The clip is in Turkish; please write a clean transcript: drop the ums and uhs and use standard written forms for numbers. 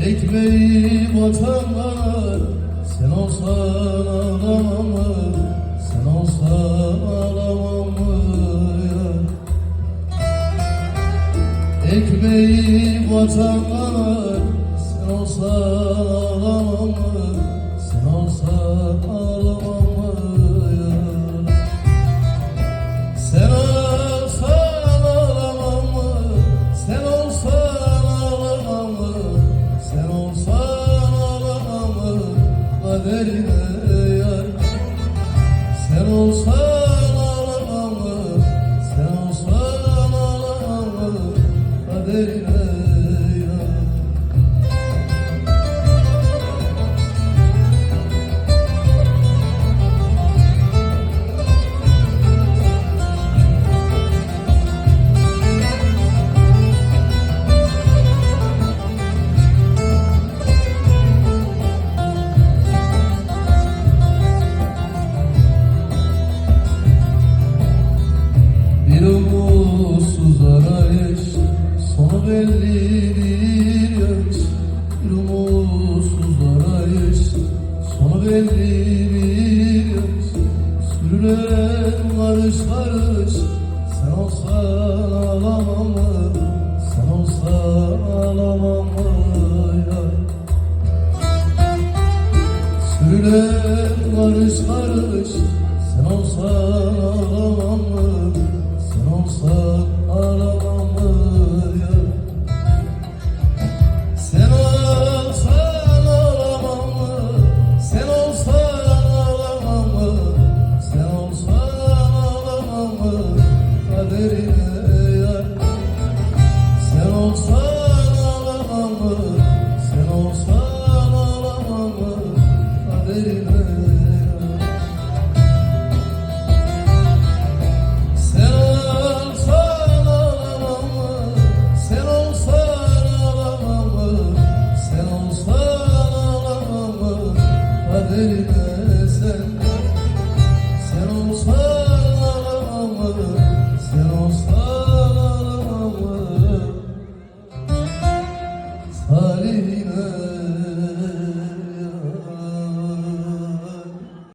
Ekmeği batanlar, sen olsan ağlamam mı? Sen olsan ağlamam mı ya? Ekmeği batanlar, sen olsan ağlamam mı? Sen olsan ağlamam mı ya? Sen olsan ağlamam mı? Sen olsan ağlamam mı? Sen olsan ağlamam mı? Kaderine yar. Sen olsan ağlamam mı? Sen olsan ağlamam mı? Kaderine yar. Bir umutsuz arayış, sonu belli bir yarış. Bir umutsuz arayış, sonu belli bir yarış. Sürülen varış varış, sen olsan ağlamam mı? Sen olsan ağlamam mı ya? Sürülen varış varış, sen olsan ağlamam mı? Sen olsan ağlamam mı ya? Sen olsan ağlamam mı? Sen olsan ağlamam mı? Sen olsan ağlamam mı? Kaderine yar. Sen olsan ağlamam mı? Sen olsan ağlamam mı? Kaderine yar. Sen olsan ağlamam mı? Kaderine